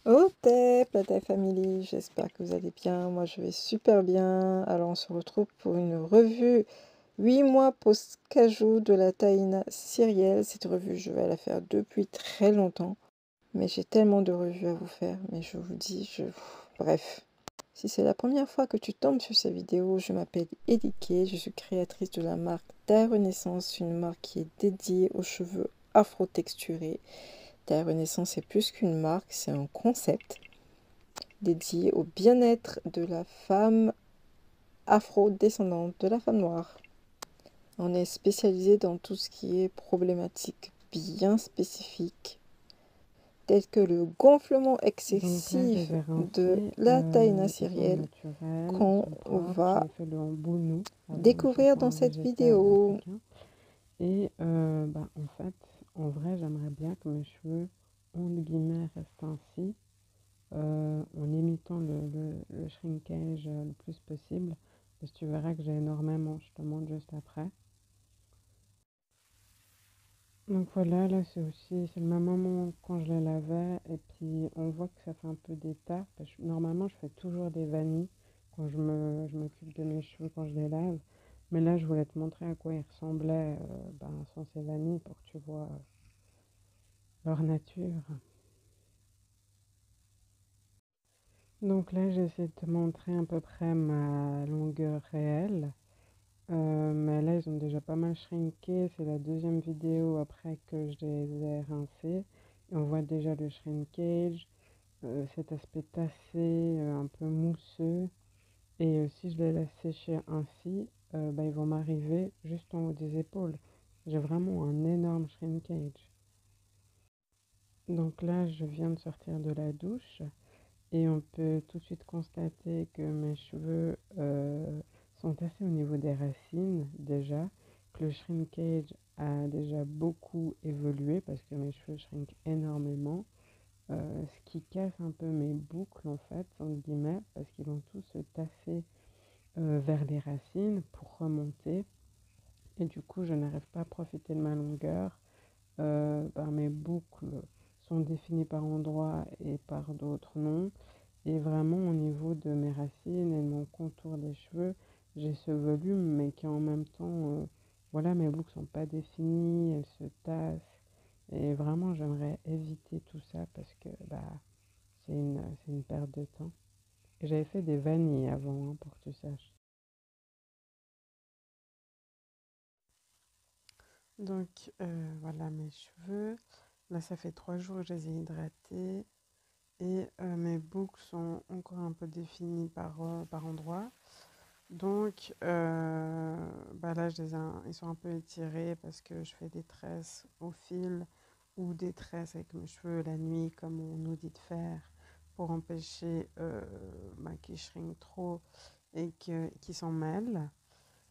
Au TEP, la Taille Family, j'espère que vous allez bien. Moi, je vais super bien. Alors, on se retrouve pour une revue 8 mois post-cajou de la Taïna Cyrielle. Cette revue, je vais la faire depuis très longtemps. Mais j'ai tellement de revues à vous faire. Mais je vous dis, bref. Si c'est la première fois que tu tombes sur ces vidéos, je m'appelle Edike. Je suis créatrice de la marque Taille Renaissance, une marque qui est dédiée aux cheveux afro-texturés. Taille Renaissance est plus qu'une marque, c'est un concept dédié au bien-être de la femme afro-descendante, de la femme noire. On est spécialisé dans tout ce qui est problématique bien spécifique, tel que le gonflement excessif de la taïna cyrielle qu'on va découvrir dans cette vidéo. Et en fait, en vrai, j'aimerais bien que mes cheveux, entre guillemets, restent ainsi, en imitant le shrinkage le plus possible. Parce que tu verras que j'ai énormément, je te montre juste après. Donc voilà, là c'est le même moment quand je les lavais. Et puis on voit que ça fait un peu d'état. Normalement, je fais toujours des vanilles quand je m'occupe de mes cheveux quand je les lave. Mais là, je voulais te montrer à quoi ils ressemblaient sans ces vanilles pour que tu vois leur nature. Donc là, j'essaie de te montrer à peu près ma longueur réelle. Mais là, ils ont déjà pas mal shrinké. C'est la deuxième vidéo après que je les ai rincés. Et on voit déjà le shrinkage, cet aspect tassé, un peu mousseux. Et si je les laisse sécher ainsi, ils vont m'arriver juste en haut des épaules. J'ai vraiment un énorme shrinkage. Donc là, je viens de sortir de la douche. Et on peut tout de suite constater que mes cheveux sont assez au niveau des racines déjà, que le shrinkage a déjà beaucoup évolué parce que mes cheveux shrinkent énormément, ce qui casse un peu mes boucles en fait, entre guillemets, parce qu'ils vont tous se tasser vers les racines pour remonter. Et du coup, je n'arrive pas à profiter de ma longueur. Mes boucles sont définies par endroits et par d'autres non. Et vraiment, au niveau de mes racines et de mon contour des cheveux, j'ai ce volume, mais qui en même temps, voilà, mes boucles sont pas définies, elles se tassent. Et vraiment, j'aimerais éviter tout ça parce que c'est une perte de temps. Et j'avais fait des vanilles avant, hein, pour que tu saches. Donc, voilà mes cheveux. Là, ça fait 3 jours que je les ai hydratés. Et mes boucles sont encore un peu définies par endroits. Donc là, ils sont un peu étirés parce que je fais des tresses au fil ou des tresses avec mes cheveux la nuit, comme on nous dit de faire, pour empêcher qu'ils shrinkent trop et qu'ils s'en mêlent.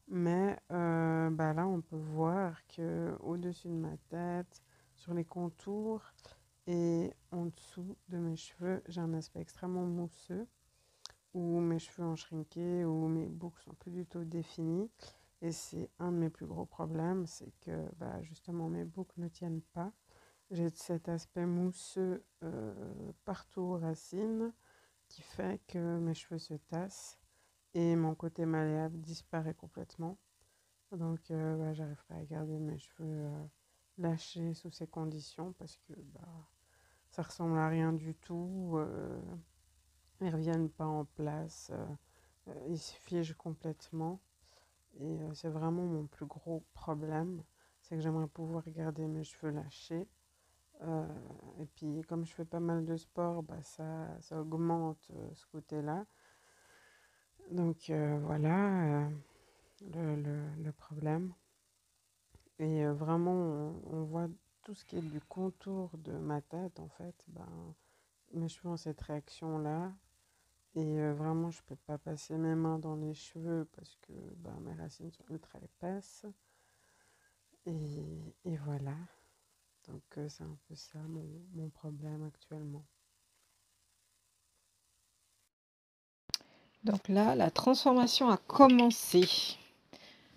Mais là, on peut voir que au-dessus de ma tête, sur les contours et en dessous de mes cheveux, j'ai un aspect extrêmement mousseux où mes cheveux ont shrinké, où mes boucles sont plus du tout définies. Et c'est un de mes plus gros problèmes, c'est que justement mes boucles ne tiennent pas. J'ai cet aspect mousseux partout aux racines qui fait que mes cheveux se tassent et mon côté malléable disparaît complètement. Donc j'arrive pas à garder mes cheveux lâchés sous ces conditions parce que ça ressemble à rien du tout. Ils reviennent pas en place. Ils se figent complètement. Et c'est vraiment mon plus gros problème. C'est que j'aimerais pouvoir garder mes cheveux lâchés. Euh, et puis, comme je fais pas mal de sport, ça augmente ce côté-là. Donc, voilà le problème. Et vraiment, on voit tout ce qui est du contour de ma tête, en fait. Mes cheveux ont cette réaction-là. Et vraiment, je peux pas passer mes mains dans les cheveux parce que mes racines sont ultra épaisses. Et voilà. Donc, c'est un peu ça mon problème actuellement. Donc là, la transformation a commencé.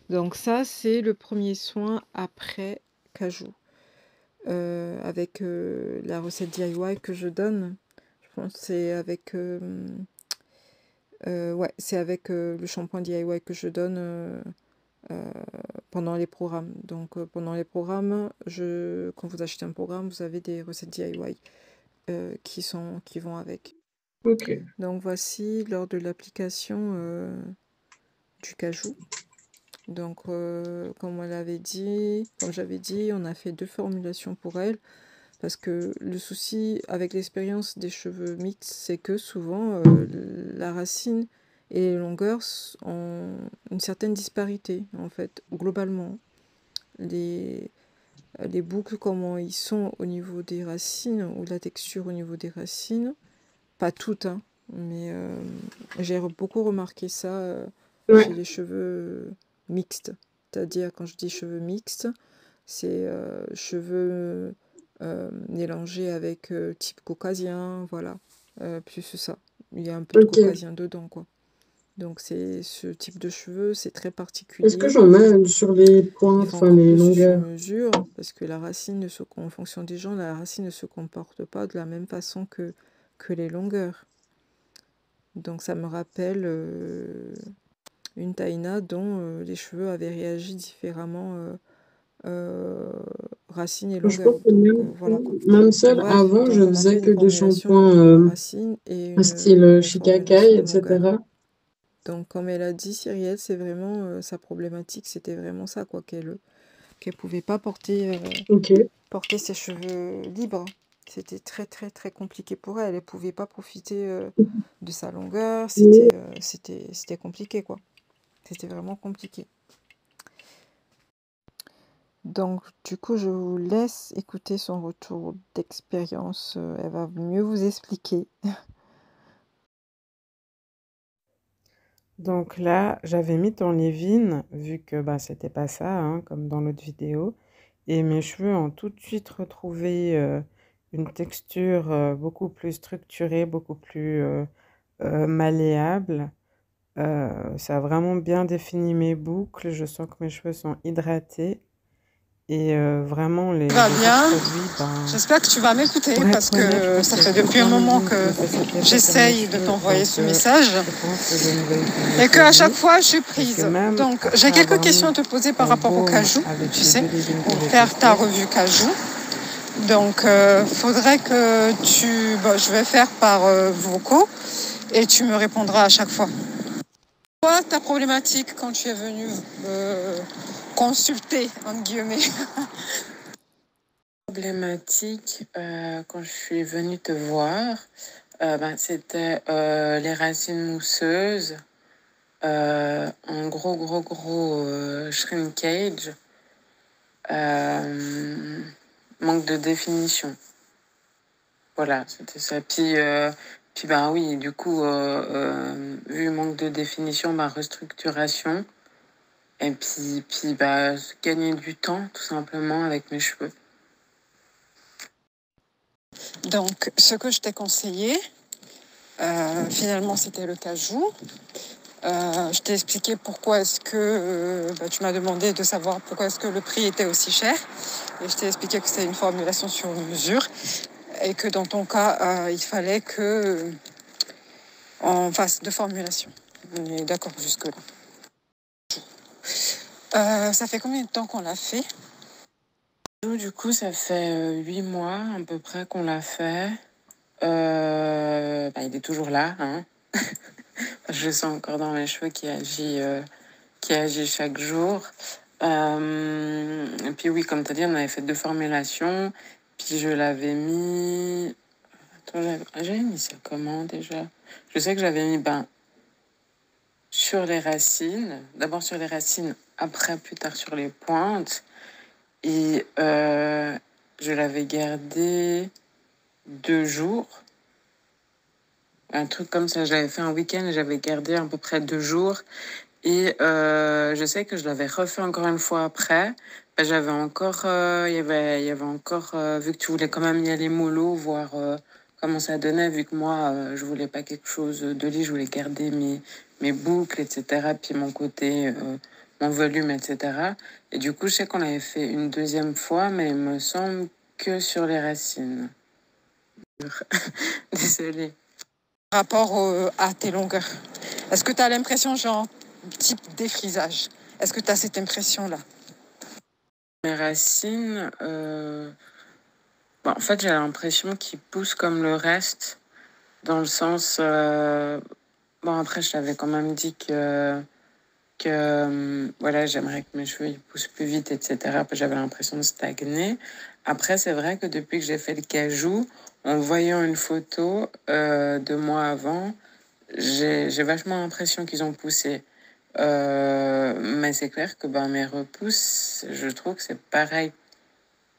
Donc ça, c'est le premier soin après cajou. Avec la recette DIY que je donne. Je pense. C'est avec, ouais, c'est avec le shampoing DIY que je donne euh, pendant les programmes. Donc pendant les programmes, quand vous achetez un programme, vous avez des recettes DIY qui vont avec. Ok. Donc voici lors de l'application du cajou. Donc comme j'avais dit, on a fait 2 formulations pour elle. Parce que le souci avec l'expérience des cheveux mixtes, c'est que souvent la racine et les longueurs ont une certaine disparité, en fait, globalement. Les, les boucles, comment ils sont au niveau des racines, ou la texture au niveau des racines, pas toutes, hein, mais j'ai beaucoup remarqué ça chez Ouais. les cheveux mixtes. C'est-à-dire, quand je dis cheveux mixtes, c'est cheveux mélangés avec type caucasien, voilà. Plus ça. Il y a un peu de Ok. caucasien dedans, quoi. Donc c'est ce type de cheveux, c'est très Est-ce que particulier. j'en mets sur les Il pointes, faut enfin encore les plus du longueurs? sur-mesure, parce que en fonction des gens, la racine ne se comporte pas de la même façon que les longueurs. Donc ça me rappelle une taïna dont les cheveux avaient réagi différemment racines et Je pense longueur. que Donc voilà quoi. même celle Bref, avant, je donc on a faisais fait que une des formulation shampoings racine et style une Shikakai, formulation longueur. etc. Donc comme elle a dit, Cyrielle, c'est vraiment sa problématique, c'était vraiment ça quoi, qu'elle pouvait pas porter Ok. ses cheveux libres. C'était très très très compliqué pour elle. Elle pouvait pas profiter de sa longueur. C'était compliqué quoi. C'était vraiment compliqué. Donc, du coup, je vous laisse écouter son retour d'expérience. Elle va mieux vous expliquer. Donc là, j'avais mis ton leave-in, vu que bah, c'était pas ça, hein, comme dans l'autre vidéo. Et mes cheveux ont tout de suite retrouvé une texture beaucoup plus structurée, beaucoup plus malléable. Ça a vraiment bien défini mes boucles. Je sens que mes cheveux sont hydratés. Et vraiment, les Va autres bien. produits, ben, J'espère que tu vas m'écouter pour parce être honnête, je que pense ça qu'il y a fait que depuis un ton moment leave-in qui que me fait cet effet sur mes j'essaye de cheveux. t'envoyer Donc, ce message je pense que je ne vais utiliser et que qu'à chaque lui. fois je suis Parce que prise. même Donc j'ai après quelques avoir questions mis à te poser par ton rapport au baume cajou, avec tu les sais, 2 leave-in que pour j'ai faire ta testés, revue cajou. Donc faudrait que je vais faire par vocaux et tu me répondras à chaque fois. Quoi ta problématique quand tu es venu me consulter, entre guillemets? Problématique quand je suis venue te voir, c'était les racines mousseuses, un gros shrinkage, euh, manque de définition. Voilà, c'était ça. Puis bah oui, du coup, vu le manque de définition, ma restructuration, et puis bah gagner du temps tout simplement avec mes cheveux. Donc ce que je t'ai conseillé, finalement c'était le cajou. Je t'ai expliqué pourquoi est-ce que tu m'as demandé de savoir pourquoi est-ce que le prix était aussi cher. Et je t'ai expliqué que c'était une formulation sur mesure et que dans ton cas, il fallait que on fasse 2 formulations. On est d'accord jusque-là. Ça fait combien de temps qu'on l'a fait? Du coup, ça fait 8 mois à peu près qu'on l'a fait. Il est toujours là, hein. Je sens encore dans mes cheveux qui agit chaque jour. Et puis oui, comme tu as dit, on avait fait 2 formulations. Puis je l'avais mis... Attends, j'avais mis ça comment déjà? Je sais que j'avais mis sur les racines. D'abord sur les racines, après plus tard sur les pointes. Et je l'avais gardé 2 jours. Un truc comme ça, je l'avais fait un week-end et j'avais gardé à peu près 2 jours. Et je sais que je l'avais refait encore une fois après. J'avais encore, il y avait encore, vu que tu voulais quand même y aller mollo, voir comment ça donnait, vu que moi, je voulais pas quelque chose de lit, je voulais garder mes boucles, etc. Puis mon côté, mon volume, etc. Et du coup, je sais qu'on l'avait fait une deuxième fois, mais il me semble que sur les racines. Désolée. Rapport à tes longueurs. Est-ce que tu as l'impression, genre, type défrisage? Est-ce que tu as cette impression-là? Mes racines, en fait, j'ai l'impression qu'ils poussent comme le reste, dans le sens... bon, après, je t'avais quand même dit que voilà, j'aimerais que mes cheveux ils poussent plus vite, etc. J'avais l'impression de stagner. Après, c'est vrai que depuis que j'ai fait le cajou, en voyant une photo de moi avant, j'ai vachement l'impression qu'ils ont poussé. Mais c'est clair que ben, mes repousses, je trouve que c'est pareil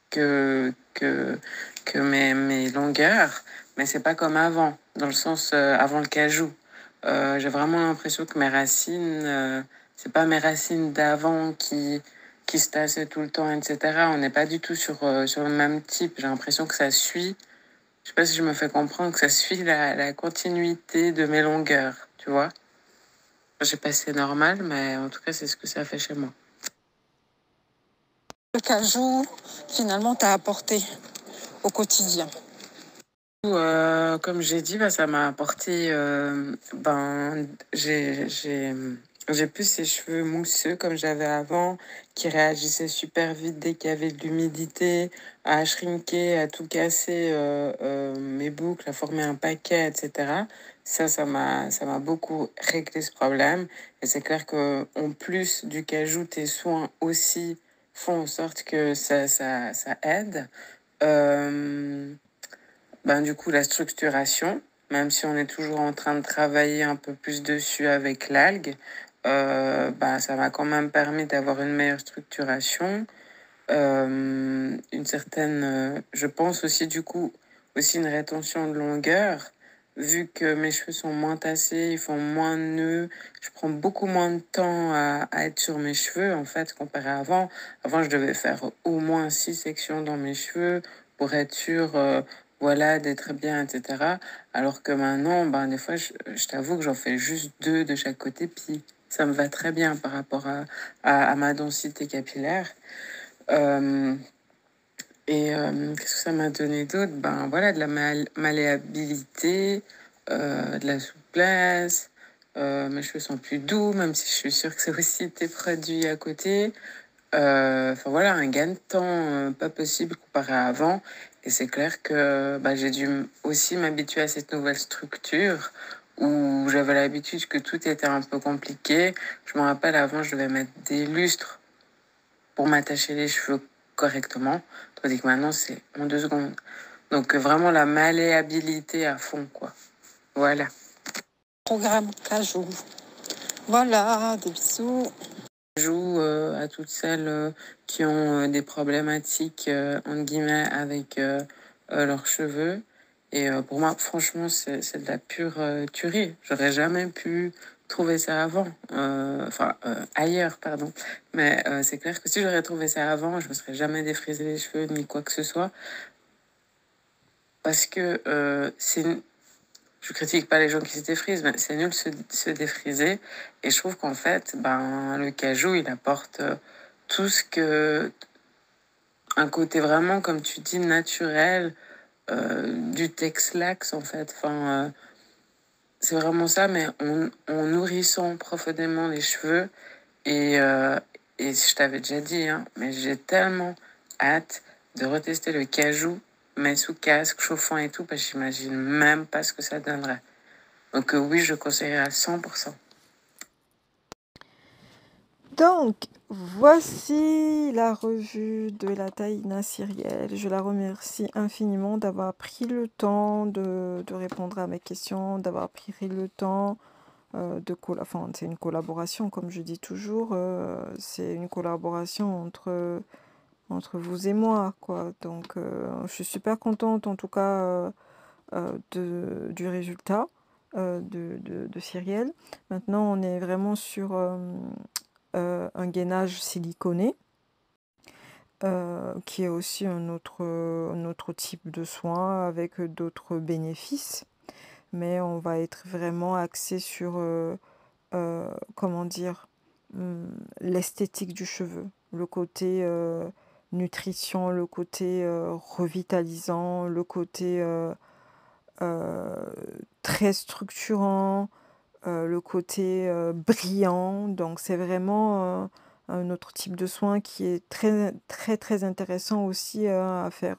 que, que, que mes longueurs, mais c'est pas comme avant, dans le sens avant le cajou. J'ai vraiment l'impression que mes racines, c'est pas mes racines d'avant qui se tassaient tout le temps, etc. On n'est pas du tout sur le même type. J'ai l'impression que ça suit, je sais pas si je me fais comprendre, que ça suit la continuité de mes longueurs, tu vois. Je sais pas si c'est normal, mais en tout cas, c'est ce que ça fait chez moi. Le cajou, finalement, t'a apporté au quotidien? Comme j'ai dit, ça m'a apporté, j'ai plus ces cheveux mousseux comme j'avais avant, qui réagissaient super vite dès qu'il y avait de l'humidité, à shrinker, à tout casser mes boucles, à former un paquet, etc. Ça m'a beaucoup réglé ce problème. Et c'est clair que en plus du cajou, tes soins aussi font en sorte que ça aide. Euh, du coup, la structuration, même si on est toujours en train de travailler un peu plus dessus avec l'algue, ça m'a quand même permis d'avoir une meilleure structuration, une certaine, je pense aussi du coup, aussi une rétention de longueur, vu que mes cheveux sont moins tassés, ils font moins de nœuds, je prends beaucoup moins de temps à être sur mes cheveux, en fait, comparé à avant. Avant, je devais faire au moins 6 sections dans mes cheveux pour être sûr, voilà, d'être bien, etc. Alors que maintenant, des fois, je t'avoue que j'en fais juste 2 de chaque côté, puis ça me va très bien par rapport à ma densité capillaire. Euh, Qu'est-ce que ça m'a donné d'autre? Voilà, de la malléabilité, de la souplesse. Mes cheveux sont plus doux, même si je suis sûre que c'est aussi tes produits à côté. Enfin voilà, un gain de temps pas possible comparé à avant. Et c'est clair que j'ai dû aussi m'habituer à cette nouvelle structure où j'avais l'habitude que tout était un peu compliqué. Je me rappelle, avant, je devais mettre des lustres pour m'attacher les cheveux correctement, tandis que maintenant, c'est en 2 secondes. Donc, vraiment la malléabilité à fond, quoi. Voilà. Programme cajou. Voilà, des bisous. Joue à toutes celles qui ont des problématiques, entre guillemets, avec leurs cheveux. Et pour moi, franchement, c'est de la pure tuerie. J'aurais jamais pu trouver ça avant. Ailleurs, pardon. Mais c'est clair que si j'aurais trouvé ça avant, je me serais jamais défrisé les cheveux ni quoi que ce soit. Parce que je critique pas les gens qui se défrisent, mais c'est nul de se défriser. Et je trouve qu'en fait, le cajou, il apporte tout ce que... Un côté vraiment, comme tu dis, naturel, du Tex-Lax, en fait. C'est vraiment ça, mais en nourrissant profondément les cheveux. Et je t'avais déjà dit, hein, mais j'ai tellement hâte de retester le cajou, mais sous casque, chauffant et tout, parce que j'imagine même pas ce que ça donnerait. Donc oui, je conseillerais à 100%. Donc, voici la revue de la Taïna Cyrielle. Je la remercie infiniment d'avoir pris le temps de répondre à mes questions, d'avoir pris le temps c'est une collaboration, comme je dis toujours, c'est une collaboration entre vous et moi, quoi. Donc, je suis super contente, en tout cas, du résultat de Cyrielle. Maintenant, on est vraiment sur un gainage siliconé, qui est aussi un autre type de soin avec d'autres bénéfices. Mais on va être vraiment axé sur, l'esthétique du cheveu, le côté nutrition, le côté revitalisant, le côté très structurant, le côté brillant. Donc c'est vraiment un autre type de soin qui est très très très intéressant aussi à faire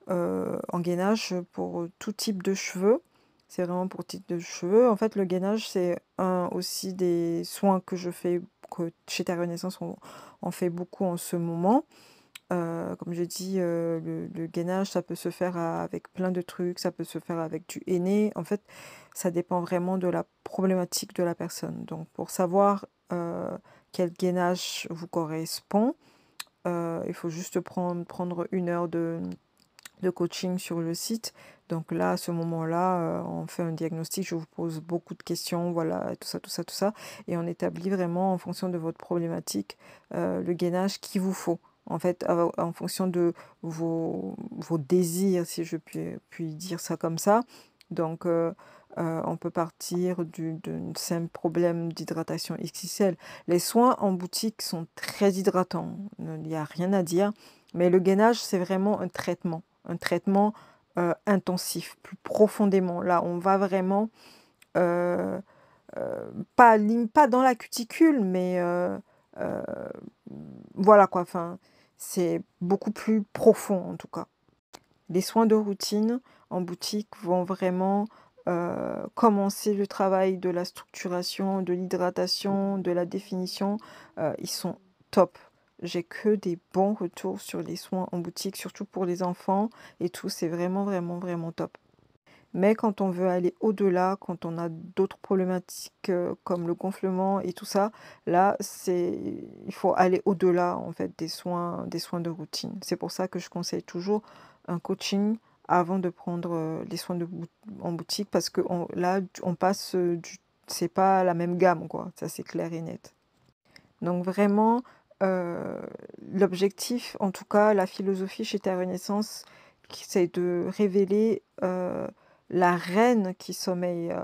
en gainage pour tout type de cheveux. C'est vraiment pour type de cheveux. En fait, le gainage, c'est aussi des soins que je fais, que chez Terre Renaissance, on fait beaucoup en ce moment. Comme je dis, le gainage, ça peut se faire avec plein de trucs, ça peut se faire avec du henné. En fait, ça dépend vraiment de la problématique de la personne. Donc, pour savoir quel gainage vous correspond, il faut juste prendre 1 heure de coaching sur le site. Donc là, à ce moment-là, on fait un diagnostic, je vous pose beaucoup de questions, voilà, tout ça, tout ça, tout ça. Et on établit vraiment, en fonction de votre problématique, le gainage qu'il vous faut. En fait, en fonction de vos désirs, si je puis dire ça comme ça. Donc, on peut partir d'un simple problème d'hydratation XXL. Les soins en boutique sont très hydratants, il n'y a rien à dire. Mais le gainage, c'est vraiment un traitement intensif, plus profondément. Là, on va vraiment, pas dans la cuticule, mais voilà quoi, enfin, c'est beaucoup plus profond en tout cas. Les soins de routine en boutique vont vraiment commencer le travail de la structuration, de l'hydratation, de la définition. Ils sont top. J'ai que des bons retours sur les soins en boutique, surtout pour les enfants et tout. C'est vraiment, vraiment, vraiment top. Mais quand on veut aller au-delà, quand on a d'autres problématiques comme le gonflement et tout ça, là, il faut aller au-delà en fait des soins de routine. C'est pour ça que je conseille toujours un coaching avant de prendre les soins en boutique parce que là, on passe c'est pas la même gamme quoi. Ça c'est clair et net. Donc vraiment, l'objectif, en tout cas, la philosophie chez Terre Renaissance, c'est de révéler la reine qui sommeille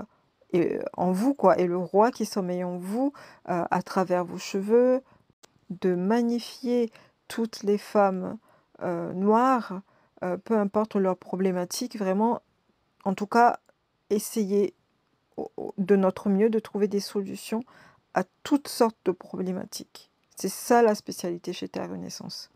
en vous, quoi, et le roi qui sommeille en vous à travers vos cheveux, de magnifier toutes les femmes noires, peu importe leur problématique, vraiment, en tout cas, essayer de notre mieux de trouver des solutions à toutes sortes de problématiques. C'est ça la spécialité chez Terre Renaissance.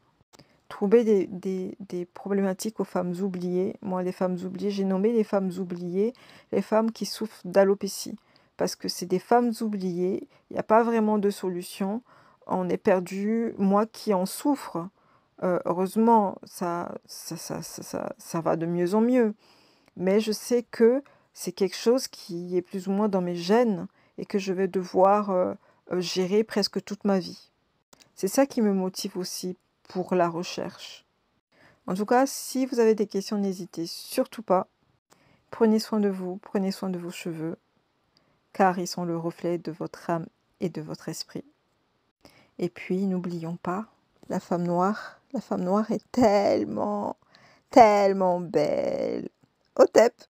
Trouver des problématiques aux femmes oubliées. Moi, les femmes oubliées, j'ai nommé les femmes oubliées, les femmes qui souffrent d'alopécie. Parce que c'est des femmes oubliées, il n'y a pas vraiment de solution. On est perdu. Moi qui en souffre, heureusement, ça va de mieux en mieux. Mais je sais que c'est quelque chose qui est plus ou moins dans mes gènes et que je vais devoir gérer presque toute ma vie. C'est ça qui me motive aussi pour la recherche. En tout cas, si vous avez des questions, n'hésitez surtout pas. Prenez soin de vous, prenez soin de vos cheveux, car ils sont le reflet de votre âme et de votre esprit. Et puis, n'oublions pas, la femme noire est tellement, tellement belle. Au tep!